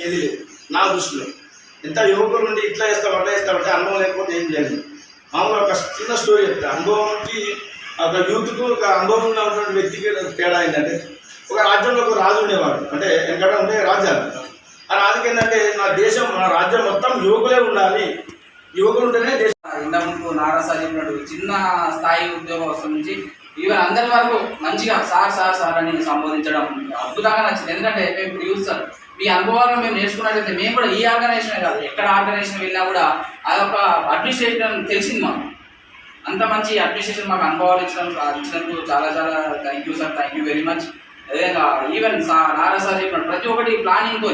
ఏది లేదు నా దృష్టిలో. ఎంత యువకులు ఉండి ఇట్లా చేస్తామంటే అనుభవం లేకపోతే ఏం చేయాలి. మామూలుగా ఒక చిన్న స్టోరీ చెప్తా. అనుభవంకి ఒక యూత్కు ఒక అనుభవం ఉన్నటువంటి వ్యక్తికి తేడా ఏంటంటే, ఒక రాజ్యంలో ఒక రాజు ఉండేవాడు. అంటే ఎందుకంటే ఉండే రాజ్యాలు, ఆ రాజుకి ఏంటంటే నా దేశం నా రాజ్యం మొత్తం యువకులే ఉండాలి, యువకులు ఉంటేనే దేశం. ఇంతకుముందు నారాసారి చెప్పినట్టు చిన్న స్థాయి ఉద్యోగస్తుల నుంచి ఈవెన్ అందరి వరకు మంచిగా సార్ సార్ సార్ అని సంబోధించడం అద్భుతంగా నచ్చింది. ఎందుకంటే మేము ఇప్పుడు యూత్ సార్ మీ అనుభవాలను మేము నేర్చుకున్నట్లయితే మేము కూడా ఈ ఆర్గనైజేషన్ కాదు ఎక్కడ ఆర్గనైజేషన్ వెళ్ళినా కూడా అదొక అడ్మినిస్ట్రేషన్ తెలిసింది మాకు. అంత మంచి అడ్మినిస్ట్రేషన్ మాకు అనుభవాలు ఇచ్చినందుకు చాలా చాలా thank you sir, thank you very much. అదేవిధంగా ఈవెన్ నారా సార్ చెప్పినట్టు ప్రతి ఒక్కటి ప్లానింగ్తో,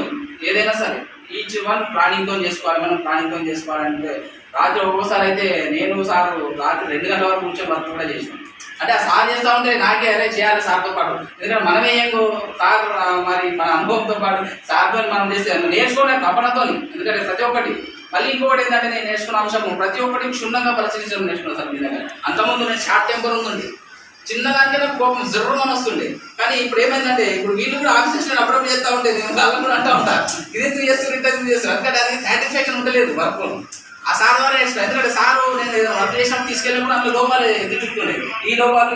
ఏదైనా సరే ఈచ్ వన్ ప్లానింగ్తో చేసుకోవాలి. మనం ప్లానింగ్తో చేసుకోవాలంటే రాత్రి ఒక్కోసారి అయితే నేను సార్ రాత్రి 2 గంటల వరకు కూర్చొని వర్క్ కూడా చేసాం. అంటే ఆ సార్ చేస్తూ ఉంటే నాకే అరే చేయాలి సార్తో పాటు. ఎందుకంటే మనమే ఏంగో సార్ మరి మన అనుభవంతో పాటు సార్తో మనం చేస్తే నేర్చుకోవడానికి తపనతో. ఎందుకంటే ప్రతి ఒక్కటి మళ్ళీ ఇంకొకటి ఏంటంటే నేను నేర్చుకున్న అంశం ప్రతి ఒక్కటి క్షుణ్ణంగా పరిశీలించడం నేర్చుకున్నాను సార్. మీ దగ్గర అంతకుముందు నేను షార్ట్ టెంపర్ ఉందండి, చిన్నదానికే నాకు కోపం జర్రమని వస్తుండే. కానీ ఇప్పుడు ఏమైందంటే ఇప్పుడు వీళ్ళు కూడా ఆఫీసెస్ నేను అప్పుడప్పుడు చేస్తూ ఉంటే నేను వాళ్ళని కూడా అంటూ ఉంటాను ఇదెందుకు చేస్తారు ఇంటెందుకు చేస్తారు. ఎందుకంటే అది సాటిస్ఫాక్షన్ ఉండలేదు వర్క్. ఆ సార్ ద్వారా నేర్చుకున్నాను. ఎందుకంటే సారు నేను వర్క్ చేసినప్పుడు తీసుకెళ్ళినప్పుడు అందులో లోపాలు దిగుతుండేవి. ఈ లోపాలు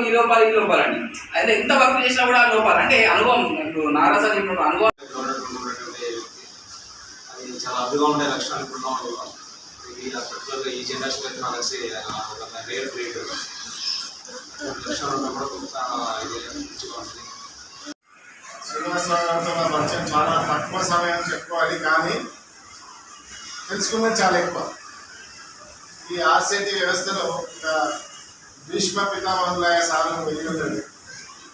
అని అయితే ఎంత వర్క్ చేసినా కూడా లోపాలు అంటే అనుభవం. ఇప్పుడు నారాసా చెప్పినప్పుడు అనుభవం అది చాలా అద్భుతంగా ఉండే లక్షణాలు ఇప్పుడు పర్టికులర్గా ఈ జనరేషన్ అయితే నాకు తెలిసి ఒక రేర్ బ్రీడ్ లక్షణాలు ఉన్నప్పుడు కొంత ఇది మంచిగా ఉంటుంది. శ్రీనివాసరావు గారితో నా పరిచయం చాలా తక్కువ సమయం చెప్పుకోవాలి, కానీ తెలుసుకున్నది చాలా ఎక్కువ. ఈ ఆర్సిటీ వ్యవస్థలో ఒక భీష్మ పితామహులాగా సార్లు వెళ్ళి ఉంటుంది.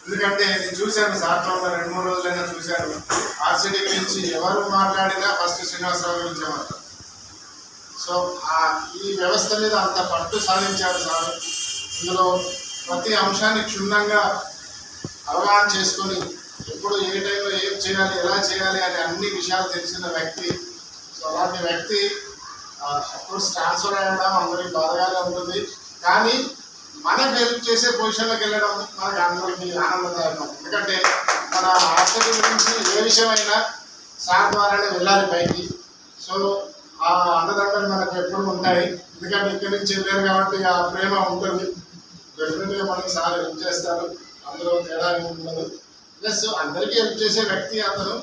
ఎందుకంటే నేను చూశాను సార్తో ఉన్న 2-3 రోజులైనా చూశాను. ఆర్సిటీ గురించి ఎవరు మాట్లాడినా ఫస్ట్ శ్రీనివాసరావు గురించే మాట్లాడతారు. సో ఈ వ్యవస్థ మీద అంత పట్టు సాధించారు సార్. ఇందులో ప్రతి అంశాన్ని క్షుణ్ణంగా అవగాహన చేసుకొని ఎప్పుడు ఏ టైంలో ఏం చేయాలి, ఎలా చేయాలి అనే అన్ని విషయాలు తెలిసిన వ్యక్తి. సో అలాంటి వ్యక్తి అఫ్కోర్స్ ట్రాన్స్ఫర్ అయ్యడం అందరికి బాధగానే ఉంటుంది, కానీ మనకు హెల్ప్ చేసే పొజిషన్లోకి వెళ్ళడం మనకు అందరికీ ఆనందదాయకం. ఎందుకంటే మన హాస్పిటల్ గురించి ఏ విషయమైనా సార్ ద్వారానే వెళ్ళాలి పైకి. సో ఆ అన్నదండలు మనకు ఎప్పుడు ఉంటాయి. ఎందుకంటే ఇక్కడి నుంచి వెళ్ళారు కాబట్టి ఆ ప్రేమ ఉంటుంది. డెఫినెట్గా మనకి సార్ హెల్ప్ చేస్తారు, అందులో తేడా ఉండదు. ప్లస్ అందరికీ హెల్ప్ చేసే వ్యక్తి అతను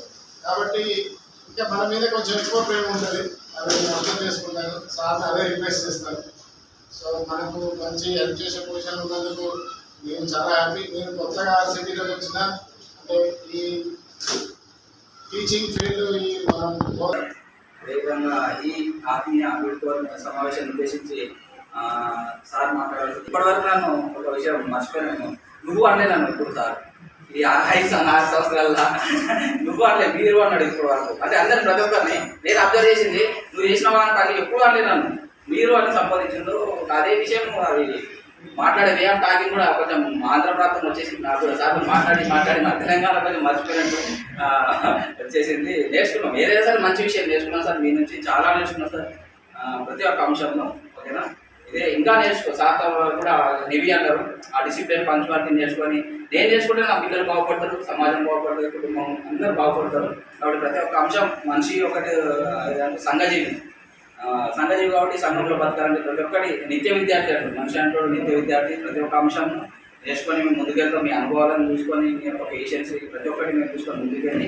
కాబట్టి ఇంకా మన మీద కొంచెం ఎక్కువ ప్రేమ ఉంటుంది. అది నేను అర్థం చేసుకుంటాను. సార్ని అదే రిక్వెస్ట్ చేస్తాను. సో మనకు మంచి హెల్ప్ చేసే పొజిషన్ ఉన్నందుకు నేను చాలా హ్యాపీ. నేను కొత్తగా ఆర్సిటీలోకి వచ్చిన అంటే ఈ టీచింగ్ ఫీల్డ్ ఈ మనం అదేవిధంగా ఈ ఆత్మీయ వీడుకోవాల సమావేశాన్ని ఉద్దేశించి సార్ మాట్లాడాల్సి ఇప్పటివరకు నన్ను ఒక విషయం మర్చిపోయాను. నువ్వు అంటే నన్ను ఇప్పుడు సార్ ఈ 5 సంవత్సరాల నువ్వు అనలే మీరు అన్నాడు ఇప్పుడు వరకు. అంటే అందరిని ప్రతి ఒక్కరిని నేను అబ్జర్వ్ చేసింది నువ్వు చేసినావా అంటే ఎప్పుడు అనలే నన్ను మీరు అని సంపాదించిండు. అదే విషయం అది మాట్లాడే వే ఆఫ్ టాకింగ్ కూడా కొంచెం ఆంధ్ర ప్రాంతం వచ్చేసింది. నాకు కూడా సార్ మాట్లాడి మా తెలంగాణ కొంచెం మర్చిపోయినట్టు వచ్చేసింది. నేర్చుకున్నాం ఏదైనా సరే మంచి విషయం నేర్చుకున్నాం సార్. మీ నుంచి చాలా నేర్చుకున్నాం సార్ ప్రతి ఒక్క అంశంలో. ఓకేనా, ఇదే ఇంకా నేర్చుకో. సార్ కూడా నివి అన్నారు ఆ డిసిప్లిన్ పంచువాలిటీ నేర్చుకొని నేను నేర్చుకుంటే నా పిల్లలు బాగుపడతారు, సమాజం బాగుపడుతుంది, కుటుంబం అందరూ బాగుపడతారు. కాబట్టి ప్రతి ఒక్క అంశం మనిషి ఒకటి సంఘజీవి కాబట్టి సంఘంలో బతకాలంటే ప్రతి ఒక్కటి నిత్య విద్యార్థి అంటారు. మనిషి అంటే నిత్య విద్యార్థి. ప్రతి ఒక్క అంశం నేర్చుకొని మేము ముందుకెళ్తాం. మీ అనుభవాలను చూసుకొని మీ యొక్క పేషెన్స్ ప్రతి ఒక్కటి మేము చూసుకొని ముందుకెళ్ళి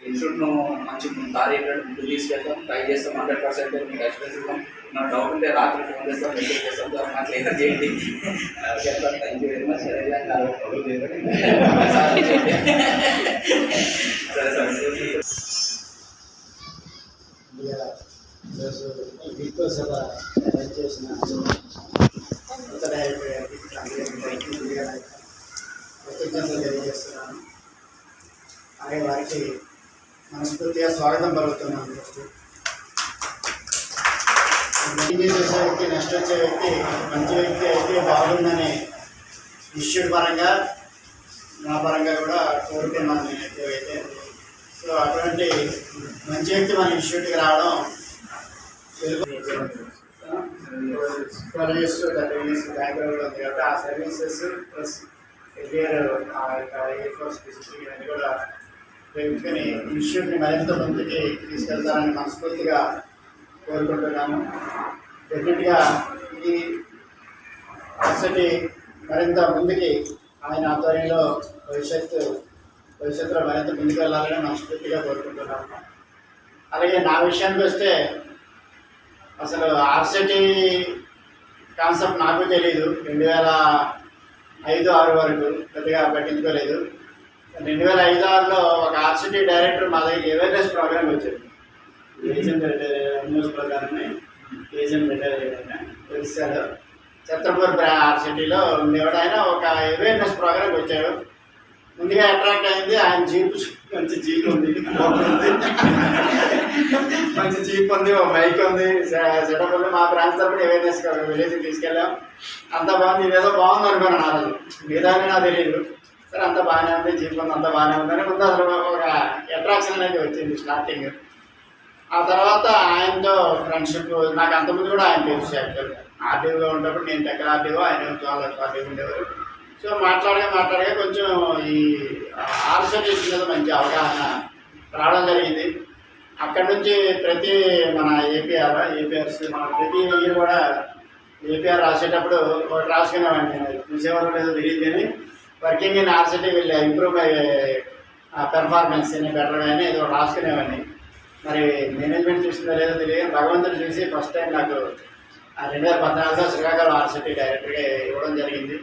ఇన్స్టిట్యూట్ను మంచి ముందుకు తీసుకెళ్తాం. ట్రై చేస్తాం. 100% మీకు ఎక్స్పీరియన్స్ ఇస్తాం. నాకు డౌట్ ఉంటే రాత్రి ఫోన్ చేస్తాం, మెసేజ్ చేస్తాం, నాకు లేదా చేయండి. చెప్తాను. Thank you very much. సరే సార్. వీటితో సభ చేసిన కృతజ్ఞతలు తెలియజేస్తున్నాను. అలాగే వారికి మనస్ఫూర్తిగా స్వాగతం పలుకుతున్నాను. ఫస్ట్ చేసే వ్యక్తి నెక్స్ట్ వచ్చే వ్యక్తి మంచి వ్యక్తి అయితే బాగుందని ఇన్స్టిట్యూట్ పరంగా నా పరంగా కూడా కోరుకున్నాను నేను అయితే. సో అటువంటి మంచి వ్యక్తి మన ఇన్స్టిట్యూట్కి రావడం బ్యాక్గ్రౌండ్ ఉంది కాబట్టి ఆ services plus air force discipline అని కూడా ఉపయోగించుకొని ఇన్స్టిట్యూట్ని మరింత ముందుకి తీసుకెళ్తారని మనస్ఫూర్తిగా కోరుకుంటున్నాము. డెఫినెట్గా ఈ యూనివర్సిటీ మరింత ముందుకి ఆయన ఆధ్వర్యంలో భవిష్యత్తులో మరింత ముందుకు వెళ్ళాలని మనస్ఫూర్తిగా కోరుకుంటున్నాము. అలాగే నా విషయానికి వస్తే అసలు ఆర్సిటీ కాన్సెప్ట్ నాకు తెలియదు. 2005-06 వరకు పెద్దగా పట్టించుకోలేదు. 2005-06లో ఒక ఆర్సిటీ డైరెక్టర్ మా దగ్గర అవేర్నెస్ ప్రోగ్రామ్ వచ్చారు. ఏజెంట్ న్యూస్ ప్రోగ్రామ్ని ఏజెంట్ తెలిసారు. ఛత్రపూర్ ఆర్సిటీలో ఉండేవాడు. ఆయన ఒక అవేర్నెస్ ప్రోగ్రామ్కి వచ్చాడు. ముందుగా అట్రాక్ట్ అయింది ఆయన జీప్. మంచి జీప్ ఉంది, మంచి జీప్ ఉంది, ఒక బైక్ ఉంది, సెటప్ ఉంది. మా బ్రాంచ్ తరపున అవేర్నెస్ విలేజ్కి తీసుకెళ్ళాం. అంత బాగుంది, ఇదేదో బాగుంది అనుకున్నాను. ఆ రోజు మీదాన్ని నాకు తెలియదు. సరే అంత బాగానే ఉంది, జీప్ ఉంది, అంత బాగానే ఉందని ముందు అసలు ఒక అట్రాక్షన్ అనేది వచ్చింది స్టార్టింగ్. ఆ తర్వాత ఆయనతో ఫ్రెండ్షిప్. నాకు అంతకుముందు కూడా ఆయన తెలుసు. యాక్చువల్గా ఆర్టీఓగా ఉన్నప్పుడు నేను దగ్గర ఆర్టీఓ, ఆయన చాలా ఆర్టీఓ ఉండేవారు. సో మాట్లాడగా కొంచెం ఈ ఆర్సెటీస్ మీద మంచి అవగాహన రావడం జరిగింది. అక్కడి నుంచి ప్రతి మన ఏపీఆర్స్ మన ప్రతి ఇయర్ కూడా ఏపీఆర్ రాసేటప్పుడు ఒకటి రాసుకునేవాడిని. చూసేవాళ్ళు లేదో తెలియదు కానీ వర్కింగ్ ఇన్ ఆర్సిటీ వెళ్ళి ఇంప్రూవ్ అయ్యే పెర్ఫార్మెన్స్ బెటర్ కానీ ఏదో రాసుకునేవాడిని. మరి మేనేజ్మెంట్ చూసిందో లేదో తెలియదు. భగవంతుడు చూసి ఫస్ట్ టైం నాకు 2014లో శ్రీకాకుళం ఆర్సిటీ డైరెక్టర్గా ఇవ్వడం జరిగింది.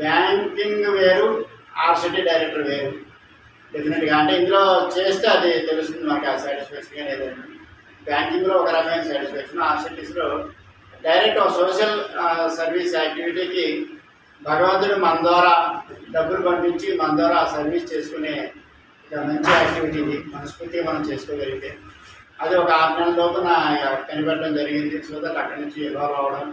బ్యాంకింగ్ వేరు, ఆర్సిటీ డైరెక్టర్ వేరు డెఫినెట్గా. అంటే ఇందులో చేస్తే అది తెలుస్తుంది మాకు ఆ సాటిస్ఫాక్షన్ ఏదైనా. బ్యాంకింగ్లో ఒక రకమైన సాటిస్ఫాక్షన్, ఆర్సిటీస్లో డైరెక్ట్ ఒక సోషల్ సర్వీస్ యాక్టివిటీకి భగవంతుడు మన ద్వారా డబ్బులు పంపించి మన ద్వారా ఆ సర్వీస్ చేసుకునే మంచి యాక్టివిటీ ఇది. మనస్ఫూర్తిగా మనం చేసుకోగలిగితే అది ఒక 6 నెలల లోపు కనిపెట్టడం జరిగింది. సో దట్ అక్కడి నుంచి ఇవాల్వ్ అవ్వడం.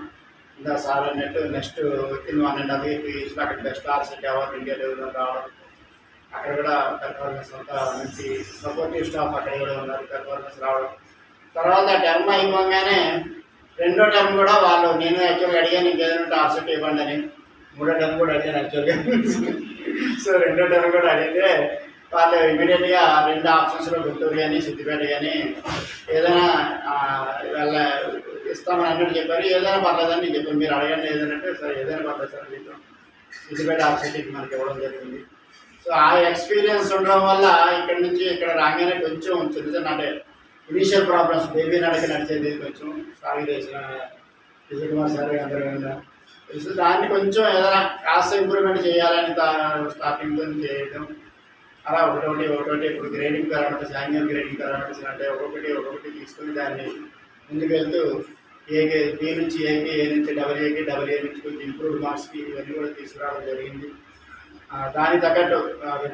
ఇంకా సార్ అన్నట్టు నెక్స్ట్ విత్ 1.5 years అక్కడ బెస్ట్ ఆర్సిటీ అవార్డు ఇండియా లెవెల్లో రావడం. అక్కడ కూడా పెర్ఫార్మెన్స్ అంతా మంచి సపోర్టివ్ స్టాఫ్ అక్కడ కూడా ఉన్నారు. పెర్ఫార్మెన్స్ రావడం. తర్వాత టర్మ్ అయిపోగానే 2వ టర్మ్ కూడా వాళ్ళు, నేను యాక్చువల్గా అడిగాను ఇంకేదైనా ఆర్సిటీ ఇవ్వండి అని. 3వ టర్మ్ కూడా అడిగాను యాక్చువల్గా. సో 2వ టర్మ్ కూడా అడిగితే వాళ్ళు ఇమీడియట్గా 2 ఆప్షన్స్లో గుంటూరు కానీ సిద్దిపేట కానీ ఏదైనా వాళ్ళ ఇస్తామని అన్నట్టు చెప్పారు. ఏదైనా పర్లేదని నేను చెప్పాను. మీరు అడగండి ఏదంటే సరే ఏదైనా పర్లేదు సార్ చెప్పాం. సిద్దిపేట ఆర్సిటీకి మనకి ఇవ్వడం జరిగింది. సో ఆ ఎక్స్పీరియన్స్ ఉండడం వల్ల ఇక్కడి నుంచి ఇక్కడ రాగానే కొంచెం చిన్న చిన్న అంటే ఇనీషియల్ ప్రాబ్లమ్స్ బేబీ నడిచేది కొంచెం సాగు చేసిన విజయ్ కుమార్ సార్ అందరూ తెలుసు. దాన్ని కొంచెం ఏదైనా కాస్త ఇంప్రూవ్మెంట్ చేయాలని స్టార్టింగ్తో చేయడం. అలా ఒకటోటి ఇప్పుడు grading parameters, annual grading parameters అంటే ఒక్కొక్కటి తీసుకుని దాన్ని ముందుకు వెళ్తూ బి నుంచి ఏకి, ఏ నుంచి AA నుంచి కొంచెం ఇంప్రూవ్డ్ మార్క్స్కి ఇవన్నీ కూడా తీసుకురావడం జరిగింది. దానికి తగ్గట్టు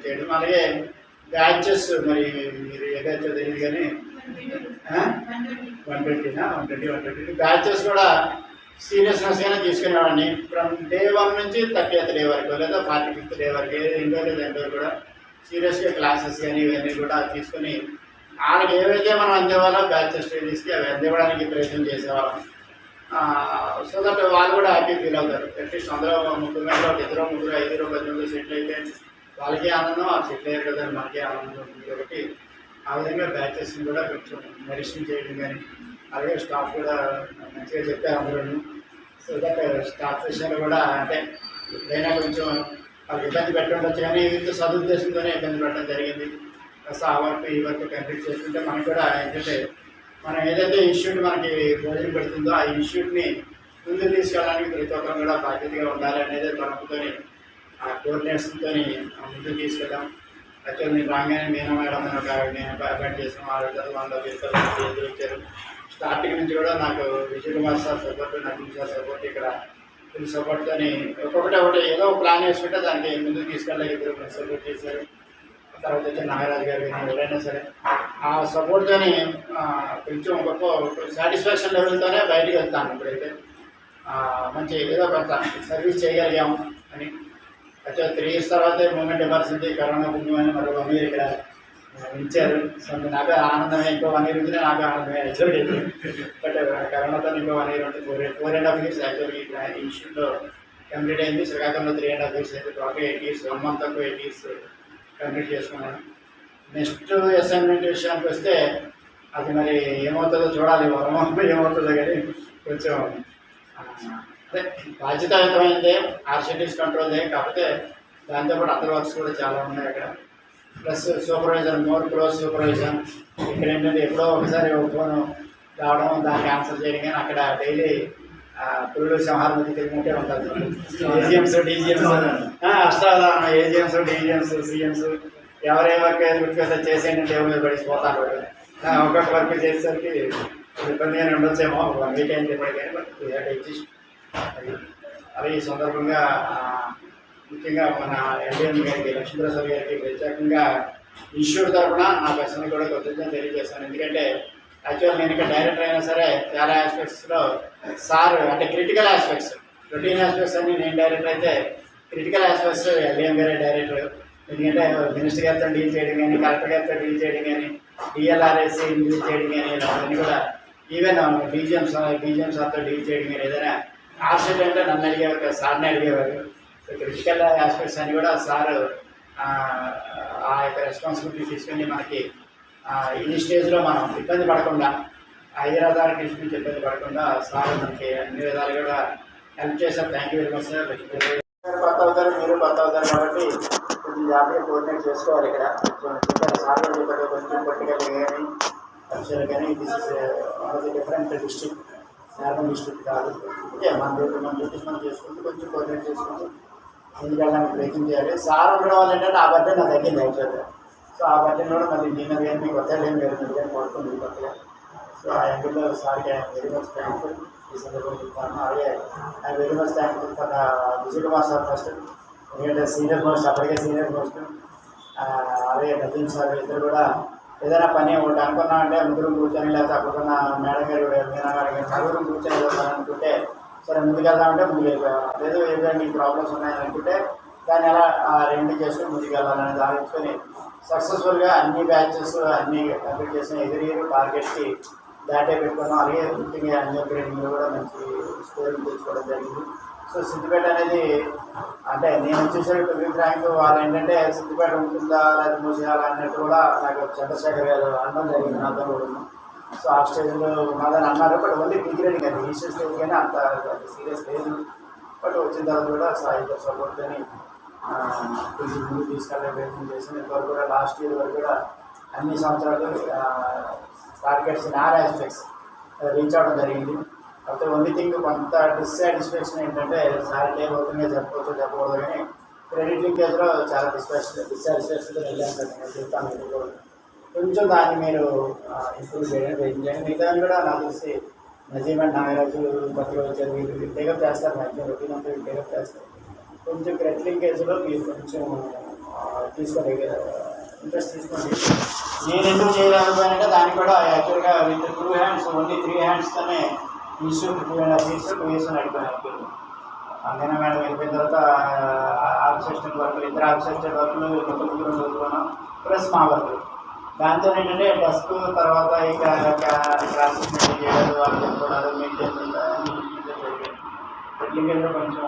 చేయడం. అలాగే బ్యాచెస్, మరి మీరు ఏ బ్యాచ్ తెలియదు కానీ 120 బ్యాచెస్ కూడా సీరియస్నెస్గానే తీసుకునేవాడిని. ఫ్రమ్ డే 1 నుంచి 30th డే వరకు లేదా 45th డే వరకు ఇండో లేదా ఎండో కూడా సీరియస్గా క్లాసెస్ కానీ ఇవన్నీ కూడా తీసుకొని వాళ్ళకి ఏవైతే మనం అందేవాళ్ళో బ్యాచెస్ స్టడీస్కి అవి అందివ్వడానికి ప్రయత్నం చేసేవాళ్ళం. సో దట్ వాళ్ళు కూడా హ్యాపీ ఫీల్ అవుతారు. అట్లీస్ట్ అందరూ 3 గంటలు 2 3 5 10 మంది సెటిల్ అయితే వాళ్ళకి ఆనందం, ఆ సెటిల్ అయ్యారు కదా మనకి ఆనందం ఉంటుంది. కాబట్టి ఆ విధంగా బ్యాచెస్ని కూడా కొంచెం మెడిసిన్ చేయడం కానీ, అలాగే స్టాఫ్ కూడా మంచిగా చెప్పారు అందరూ. సో దట్ స్టాఫ్ విషయంలో కూడా అంటే ఏదైనా కొంచెం వాళ్ళకి ఇబ్బంది పెట్టడం కానీ ఇంత సదుద్దేశంతోనే ఇబ్బంది పెట్టడం జరిగింది. కాస్త ఆ వర్క్ ఈ వర్క్ కంప్లీట్ చేసుకుంటే మనకు కూడా ఏంటంటే మనం ఏదైతే ఇన్స్టిట్యూట్ మనకి భోజనం పెడుతుందో ఆ ఇన్స్టిట్యూట్ని ముందుకు తీసుకెళ్ళడానికి ప్రతి ఒక్కరు కూడా బాధ్యతగా ఉండాలి అనేది తనతో ఆ కోఆర్డినేషన్తో ముందుకు తీసుకెళ్ళాం. యాక్చువల్ నేను రాగానే మీనా మేడం నేను అపాయింట్ చేసాం. 6 ఎదురు వచ్చారు. స్టార్టింగ్ నుంచి కూడా నాకు Vijay Kumar sir support, Naveen sir support, ఇక్కడ ఫుల్ సపోర్ట్తో ఒకటి ఏదో ప్లాన్ వేసుకుంటే దానికి ముందుకు తీసుకెళ్ళాలి. ఇద్దరు సపోర్ట్ చేశారు. తర్వాత వచ్చి నాగరాజు గారు కానీ ఎవరైనా సరే ఆ సపోర్ట్తో కొంచెం గొప్ప సాటిస్ఫాక్షన్ లెవెల్తోనే బయటికి వెళ్తాను. ఇప్పుడైతే మంచి ఏదో కొంత సర్వీస్ చేయగలిగాము అని. అయితే 3 years తర్వాత మూమెంట్ ఇవ్వాల్సింది కరోనా పుణ్యమని మరో 1 year ఇక్కడ ఇచ్చారు. సో నాకు ఆనందమే. ఇంకో 1 year ఉంటే నాకు ఆనందమే యాక్చువల్గా. బట్ కరోనాతో ఇంకో 1 year ఉంటే 4.5 years యాక్చువల్గా ఇక్కడ ఇన్స్టిట్యూట్లో కంప్లీట్ అయింది. శ్రీకాకుళంలో 3.5 years అయితే total 8 years, 1 month 8 years complete చేసుకున్నాను. నెక్స్ట్ అసైన్మెంట్ విషయానికి వస్తే అది మరి ఏమవుతుందో చూడాలి, వరం ఏమవుతుందో కానీ కొంచెం అదే బాధ్యతాయుతమైందే, ఆర్సిటీస్ కంట్రోల్దే. కాకపోతే దాంతోపాటు అదర్ వర్క్స్ కూడా చాలా ఉన్నాయి అక్కడ. Plus supervisor, more close supervisor. ఇక్కడ ఏంటంటే ఎప్పుడో ఒకసారి ఫోన్ రావడం, దానికి ఆన్సర్ చేయడం, కానీ అక్కడ డైలీ పురుడు సంహారం తిరిగినట్టే ఉంటుంది. ఏజిఎంస్, డీజిఎంస్, అష్టావధానం, ఏజిఎంస్, డీజిఎంస్, సిఎంస్ ఎవరే వర్క్ గుర్తుకొస్తే చేసేయండి టేబుల్ మీద పడిపోతారు. ఒక్కొక్క వర్క్ చేసేసరికి ఇబ్బందిగానే ఉండొచ్చేమో, 1 వీక్ అయింది ఇప్పటికైనా. బట్ ఎగ్జిస్ట్ అది ఈ సందర్భంగా ముఖ్యంగా మన ఎల్డీఎం గారికి, లక్ష్మీప్రసాద్ గారికి ప్రత్యేకంగా ఇన్స్టిట్యూట్ తరఫున నా పర్సన్ కూడా కృతజ్ఞతలు తెలియజేస్తాను. ఎందుకంటే యాక్చువల్ నేను ఇక్కడ డైరెక్టర్ అయినా సరే చాలా ఆస్పెక్ట్స్లో సార్ అంటే క్రిటికల్ ఆస్పెక్ట్స్, రొటీన్ ఆస్పెక్ట్స్ అన్ని నేను డైరెక్టర్ అయితే, క్రిటికల్ ఆస్పెక్ట్స్ ఎల్డీఎం గారే డైరెక్టర్. ఎందుకంటే మినిస్టర్ గారితో డీల్ చేయడం కానీ, కలెక్టర్ గారితో డీల్ చేయడం కానీ, డిఎల్ఆర్ఎస్సీ డీల్ చేయడం కానీ, అవన్నీ కూడా ఈవెన్ డీజీఎంసార్తో డీల్ చేయడం కానీ, ఏదైనా ఆర్సెట్ అంటే నన్ను అడిగేవారు, సార్ని అడిగేవారు. సో క్రిటికల్ ఆస్పెక్ట్స్ అన్ని కూడా సార్ ఆ యొక్క రెస్పాన్సిబిలిటీ తీసుకుని మనకి ఈ స్టేజ్లో మనం ఇబ్బంది పడకుండా, హైదరాబాద్ నుంచి ఇబ్బంది పడకుండా సార్ మనకి అన్ని విధాలు కూడా హెల్ప్ చేశారు. Thank you very much sir. కొత్త అవుతారు, మీరు కొత్త అవుతారు కాబట్టి కొంచెం జాగ్రత్తగా కోఆర్డినేట్ చేసుకోవాలి. ఇక్కడ సార్ చెప్పారు కొంచెం పొలిటికల్ కానీ కల్చర్ కానీ, this is one of the different district, normal district కాదు. ఓకే, మన డ్యూటీస్ మనం చేసుకుంటూ కొంచెం కోఆర్డినేట్ చేసుకుంటూ ముందుకెళ్ళడానికి ప్రయత్నం చేయాలి. సార్ ఉండడం వల్ల ఏంటంటే ఆ బడ్జెట్ నాకు తగ్గింది యాక్చువల్గా. సో ఆ బడ్జెట్ కూడా మళ్ళీ నేను కానీ మీకు కొత్త ఏం లేదు, మీరు కానీ పడుతుంది కొత్తగా. సో ఆ యాంగిల్లో సార్కి ఐఎమ్ వెరీ మచ్ థ్యాంక్ఫుల్. ఈ సందర్భంగా చెప్తాను. అలాగే I'm very much thankful for Vijay Kumar sir first, ఎందుకంటే సీనియర్ మోస్ట్, అప్పటికే సీనియర్ మోస్ట్. అలాగే నజీం సార్ ఇద్దరు కూడా ఏదైనా పని ఒకటి అనుకున్నా అంటే ముగ్గురు కూర్చొని, లేకపోతే అప్పుడున్న మేడం గారు, మీనా మేడం గారు నలుగురు కూర్చొని అనుకుంటే సరే ముందుకెళ్దామంటే ముందుకు వెళ్ళిపోయాం. లేదు ఏదైనా మీకు ప్రాబ్లమ్స్ ఉన్నాయని అనుకుంటే దాన్ని ఎలా రెండు చేసుకుని ముందుకెళ్ళాలని ఆలోచించుకొని సక్సెస్ఫుల్గా అన్ని బ్యాచెస్ అన్ని కంప్లీట్ చేసిన ఎదురు టార్గెట్కి దాటే పెట్టుకున్నాం. అలాగే ముఖ్యంగా అన్ని గ్రేడింగ్లో కూడా మంచి స్కోరింగ్ తెచ్చుకోవడం జరిగింది. సో సిద్దిపేట అనేది అంటే నేను వచ్చేసరికి టొబిక్ ర్యాంక్ వాళ్ళు ఏంటంటే సిద్దిపేట ఉంటుందా లేదా మూసేయాలా అన్నట్టు కూడా నాకు చంద్రశేఖర్ గారు అనడం జరిగింది, నాతో కూడా. సో ఆ స్టేజ్లో ఉన్నదని అన్నారు. బట్ ఓన్లీ డిగ్రేడింగ్ అది ఈస్టర్ స్టేజ్ కానీ అంత సీరియస్ లేదు. బట్ వచ్చిన తర్వాత కూడా సాయితో సపోర్ట్ అని కొంచెం ముందు తీసుకెళ్ళే ప్రయత్నం చేసింది. ఇంతవరకు కూడా లాస్ట్ ఇయర్ వరకు కూడా అన్ని సంవత్సరాలు targets in all aspects reach అవ్వడం జరిగింది. అయితే ఓన్లీ థింగ్ కొంత డిస్సాటిస్ఫాక్షన్ ఏంటంటే సార్కి ఏ ఓపెన్గా చెప్పవచ్చు చెప్పకూడదు, కానీ క్రెడిట్ లింకేజ్లో చాలా డిస్సాటిస్ఫాక్షన్తో వెళ్ళాను చెప్తాను. కొంచెం దాన్ని మీరు ఇంప్రూవ్ చేయడం ప్రయత్నం చేయండి. మిగతా కూడా నాకు తెలిసి నజీమ్ అండ్ నాగరాజు కొత్తగా వచ్చారు, వీళ్ళు టేకప్ చేస్తారు, మ్యాక్సిమం రొటీన్ అంతా వీళ్ళు టేకప్ చేస్తారు. కొంచెం క్రెడిట్ లింకేజ్లో మీరు కొంచెం తీసుకోండి, ఇంట్రెస్ట్ తీసుకోండి. నేను ఎందుకు చేయలేకపోయానంటే దానికి కూడా యాక్చువల్గా విత్ 2 హ్యాండ్స్, ఓన్లీ 3 హ్యాండ్స్తోనే ఇన్స్టిట్యూట్ 2.5 years 2 years అడిగిపోయాను. అంతేనా మేడం వెళ్ళిపోయిన తర్వాత ఆబ్సెస్టెంట్ వర్కులు, ఇద్దరు ఆబ్సెస్టెంట్ వర్కులు ముగ్గురు చదువుకున్నాం, ప్లస్ మా వర్కులు. దాంతో ఏంటంటే డస్క్ తర్వాత ఇక క్లాసెస్ మెయింటైన్ చేయడాలు, వాళ్ళు చెప్పుకోవడాలు, మెయింటైన్ టెక్నికల్గా కొంచెం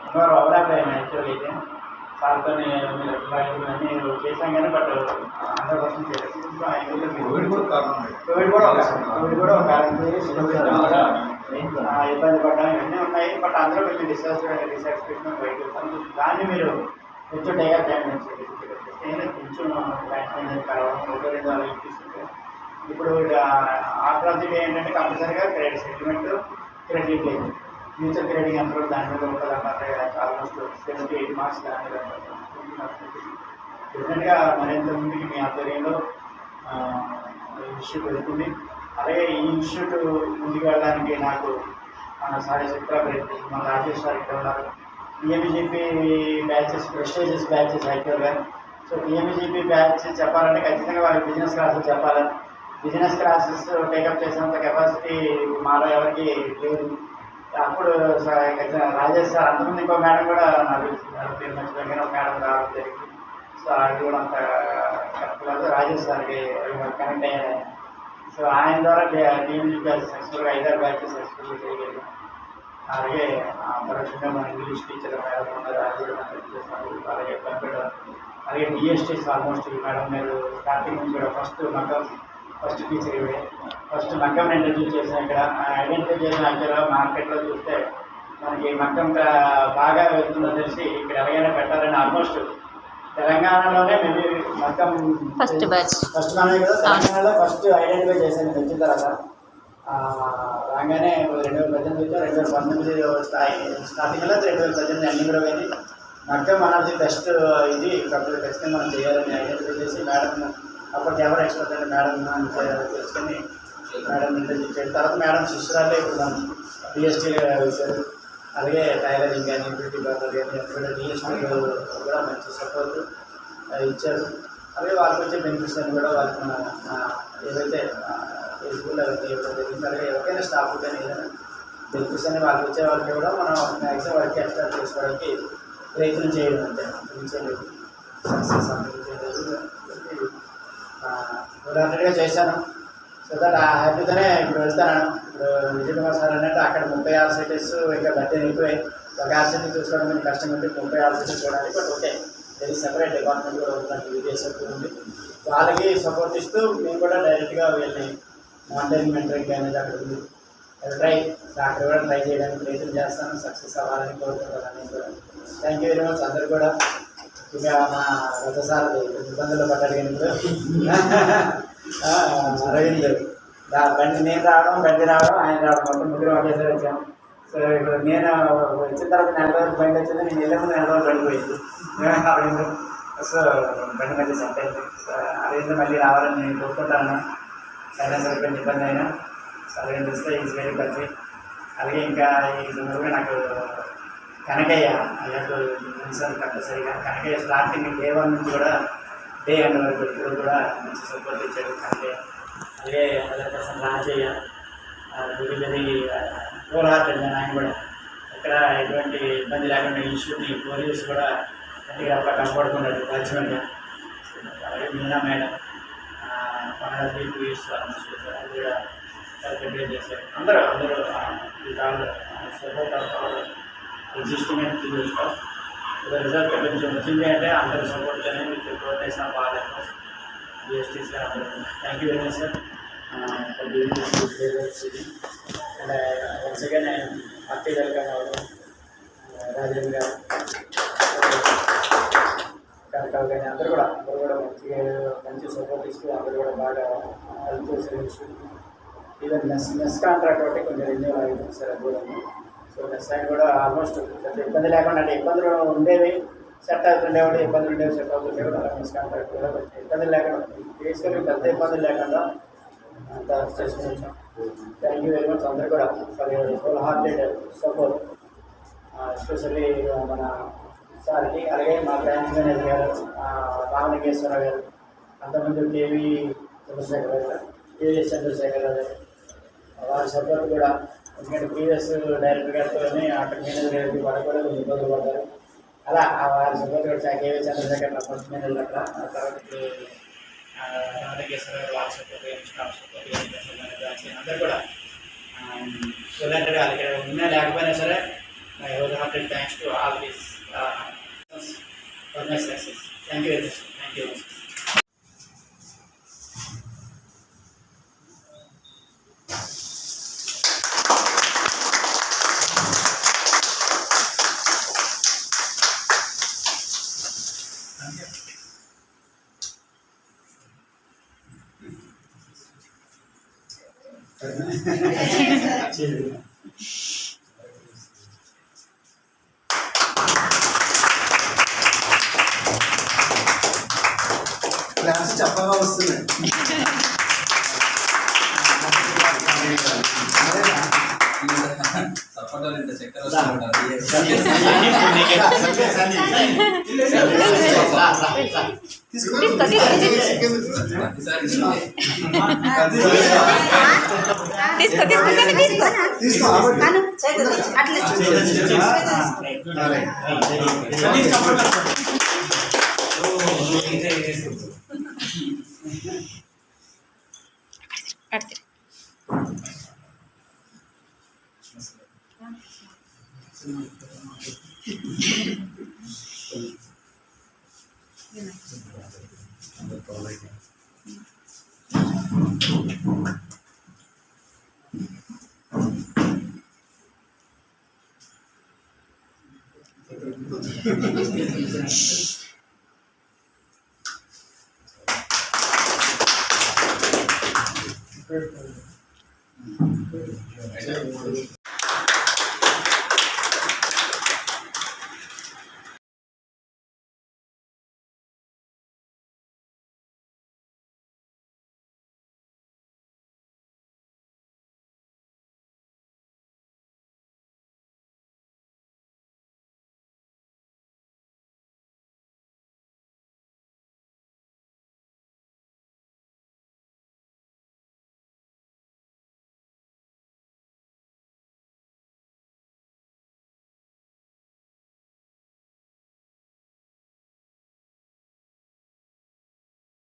ఇన్వాల్వ్ అవ్వలేకపోయాను యాక్చువల్ అయితే. సార్తో అన్నీ చేశాం కానీ బట్ 100% చేయలేదు. కోవిడ్ కూడా ఒక కారణం, ఇబ్బంది పడ్డాం, ఇవన్నీ ఉన్నాయి. బట్ అందరూ కొంచెం డిసాటిస్ఫాక్షన్ బయట వెళ్తాను. దాన్ని మీరు కొంచెం టేకప్ చేయండి, కొంచెం కలవడం 2 తీసుకుంటే. ఇప్పుడు ఆఫ్టర్ ఆఫ్ ది డే ఏంటంటే కంపల్సరీగా క్రెడిట్ సెటిల్మెంట్, క్రెడిట్ లేదు, ఫ్యూచర్ క్రెడిట్ ఎంత కూడా దాని మీద ఉంటుంది అన్నమాట. ఆల్మోస్ట్ 78 marks దాని మీద డెఫినెట్గా మరింత ముందుకి మీ ఆధ్వర్యంలో ఇన్స్టిట్యూట్ వెళ్తుంది. అలాగే ఈ ఇన్స్టిట్యూట్ ముందుకు వెళ్ళడానికి నాకు సారీ చెప్తా ప్రయత్నిస్తుంది. మన రాజేష్ సార్ ఇక్కడ ఉన్నారు. టీఎంజీపీ బ్యాచెస్, ప్రెస్టేజియస్ బ్యాచెస్ యాక్చువల్గా. సో టీఎంజీపీ బ్యాచ్ చెప్పాలంటే ఖచ్చితంగా వాళ్ళకి బిజినెస్ క్లాసెస్ చెప్పాలి. బిజినెస్ క్లాసెస్ టేకప్ చేసినంత కెపాసిటీ మాలో ఎవరికి లేదు. అప్పుడు రాజేష్ సార్, అంతకుముందు ఇంకో మేడం కూడా నాకు పేరు మర్చిపోయిన ఒక మేడం రావడం జరిగింది. సో అది కూడా అంత కరెక్ట్ కాదు, రాజేష్ సార్కి కనెక్ట్ అయ్యాను. సో ఆయన ద్వారా టీఎంజీ బ్యాచ్ సక్సెస్ఫుల్గా 5 బ్యాచెస్ సక్సెస్ఫుల్గా చేయగలిగాను. అలాగే పరోక్షంగా మన ఇంగ్లీష్ టీచర్ మేడం ఉన్నారు, అది కూడా చేస్తున్నారు. అలాగే కంప్యూటర్ అలాగే డిఎస్టీస్ ఆల్మోస్ట్ ఈ మేడం మీరు స్టార్టింగ్ నుంచి కూడా ఫస్ట్ టీచర్ ఇవే ఫస్ట్ మగ్గం ఇంట్రడ్యూస్ చేసాం. ఇక్కడ ఐడెంటిఫై చేసిన ఇక్కడ మార్కెట్లో చూస్తే మనకి మగ్గం బాగా వెళ్తుందని తెలిసి ఇక్కడ ఎలాగైనా పెట్టాలని ఆల్మోస్ట్ తెలంగాణలోనే మేబీ మగ్గం ఫస్ట్ మనమే కదా తెలంగాణలో ఫస్ట్ ఐడెంటిఫై చేసాను. వచ్చిన తర్వాత రాగానే 2018 2019 స్టార్టింగ్లో 2018 అన్ని కూడా పోయింది. మగ్గం మనది బెస్ట్ ఇది కాబట్టి ఖచ్చితంగా మనం చేయాలని ఐడెంటిఫై చేసి మేడం అప్పటికి ఎవరు ఎక్స్పర్ట్ అంటే మేడం తెలుసుకొని మేడం ఇంటర్వ్యూ చేయడం తర్వాత మేడం శిష్యురాలే ఇప్పుడు మనం డిఎస్టీ ఇచ్చారు. అలాగే టైలరింగ్ కానీ బ్యూటీ పార్లర్ కానీ అక్కడ డిఎస్టీ కూడా మంచి సపోర్ట్ ఇచ్చారు. అలాగే వాళ్ళకి వచ్చే బెనిఫిట్స్ అని కూడా వాళ్ళకి మన ఏవైతే ఫేస్బుక్లో అలాగే ఎవరికైనా స్టాఫ్ కానీ ఏదైనా బెనిఫిట్స్ అని వాళ్ళకి వచ్చే వాళ్ళకి కూడా మనం మ్యాక్సిమం వర్క్ ఎక్స్ట్రా చేసుకోవడానికి ప్రయత్నం చేయడం అంటే అందించలేదు సక్సెస్ అందించలేదు ఆల్రెడీగా చేశాను. సో దట్ హ్యాపీతోనే ఇప్పుడు వెళ్తాను. ఇప్పుడు విజయ్ కుమార్ సార్ అన్నట్టు అక్కడ 36 సిటీస్ ఇంకా బడ్జెట్ ఎక్కువే ఒక ఆర్సిటీ చూసుకోవడం కొంచెం కష్టం ఉంది. 36 సిటీస్ చూడాలి. But okay very separate department కూడా ఉంటుంది. విదేశీ ఉంది వాళ్ళకి సపోర్ట్ ఇస్తూ మేము కూడా డైరెక్ట్గా వెళ్ళి మానిటరింగ్ మెంటరింగ్ అనేది అక్కడ ఉంది. అక్కడ కూడా ట్రై చేయడానికి ప్రయత్నం చేస్తాను. సక్సెస్ అవ్వాలని కోరుకుంటాను. నేను కూడా థ్యాంక్ యూ వెరీ మచ్. అందరూ కూడా ఇక మా గతసారి ఇబ్బందులు పడ్డాడు కానీ ఇప్పుడు అరవింద్ బండి నేను రావడం బండి రావడం ఆయన రావడం మొత్తం ముగ్గురు ఒకేసారి వచ్చాము. సో ఇప్పుడు నేను వచ్చిన తర్వాత 4 రోజులు బండి వచ్చింది. నేను వెళ్ళే ముందు 4 రోజులు బండి పోయింది అరవింద్. సో బండి మళ్ళీ సెట్ అయింది. సో అరవింద్ మళ్ళీ రావాలని నేను కోరుకుంటాను. అయినా సరే కొంచెం ఇబ్బంది అయినా అరవింద్ వస్తే ఈజ్ వెరీ పర్ఫెక్ట్. అలాగే ఇంకా ఈ సందర్భంగా నాకు కనకయ్య అయ్యాకు కంపల్సరీగా కనకయ్య స్టార్టింగ్ డే 1 నుంచి కూడా డే ఎండ్ వరకు ఇప్పుడు కూడా మంచి సపోర్ట్ ఇచ్చాడు కనకయ్య. అలాగే 100% Rajayya very very full heart అండి. ఆయన కూడా ఎక్కడ ఎటువంటి ఇబ్బంది లేకుండా ఇష్యూని 4 years కూడా గట్టిగా అట్లా కనపడుతున్నాడు వాచ్మెన్గా. అలాగే మీనా మేడం 2 years అది కూడా కంప్లీట్ చేశారు. అందరూ support of existing and future staff. Result కొంచెం వచ్చింది అంటే అందరూ సపోర్ట్ అనేది మీకు కోఆర్డినేషన్ ఆఫ్ ఆల్ ఎఫర్ట్స్ జిఎస్టీస్ అందరూ. Thank you very much sir for giving this good favours. And once again I hearty welcome అవ్వడం రాజేంద్ర గారు కనకాలు కానీ అందరూ కూడా మంచి సపోర్ట్ ఇస్తూ అందరూ కూడా బాగా హెల్ప్ చేసే ఈవెన్ మెస్ కాంట్రాక్ట్ ఒకటి కొంచెం రెన్యూవల్ అయింది సార్. అది కూడా సో మెస్ ఆయన కూడా ఆల్మోస్ట్ ఇబ్బంది లేకుండా అంటే ఇబ్బందులు ఉండేవి సెట్ అవుతుండేవాడు. ఇబ్బందులు ఉండేవి సెట్ అవుతుండేవాడు. అలా మెస్ కాంట్రాక్ట్ కూడా కొంచెం ఇబ్బందులు లేకుండా బేసికలీ పెద్ద ఇబ్బందులు లేకుండా అంత చేసుకుని వచ్చాం. థ్యాంక్ యూ వెరీ మచ్ అందరూ కూడా for full hearted support especially మన సార్కి. అలాగే మా బ్రాంచ్ మేనేజర్ గారు రామలింగేశ్వరరావు గారు, అంతకుముందు కేవీ చంద్రశేఖర్ గారు, కేవీ చంద్రశేఖర్ గారు వారి సపోర్ట్ కూడా. ఎందుకంటే ప్రీవియస్ డైరెక్టర్ గారితో అక్కడ మేనేజర్ గారికి వాళ్ళు కూడా కొంచెం ఇబ్బందులు పడతారు. అలా వారి సపోర్ట్ కూడా కేవీ చంద్రశేఖర్ నా ఫస్ట్ మేనేజర్ అక్కడ. ఆ తర్వాత రామలింగేశ్వర గారు వారి సపోర్ట్ స్టాఫ్ సపోర్ట్ అందరూ కూడా అలాగే ఇక్కడ ఉన్నా లేకపోయినా సరే my whole hearted thanks to all these for my success. Thank you very much. Thank you. Class చెప్పగా వస్తున్నాయి. Gracias. Thank you.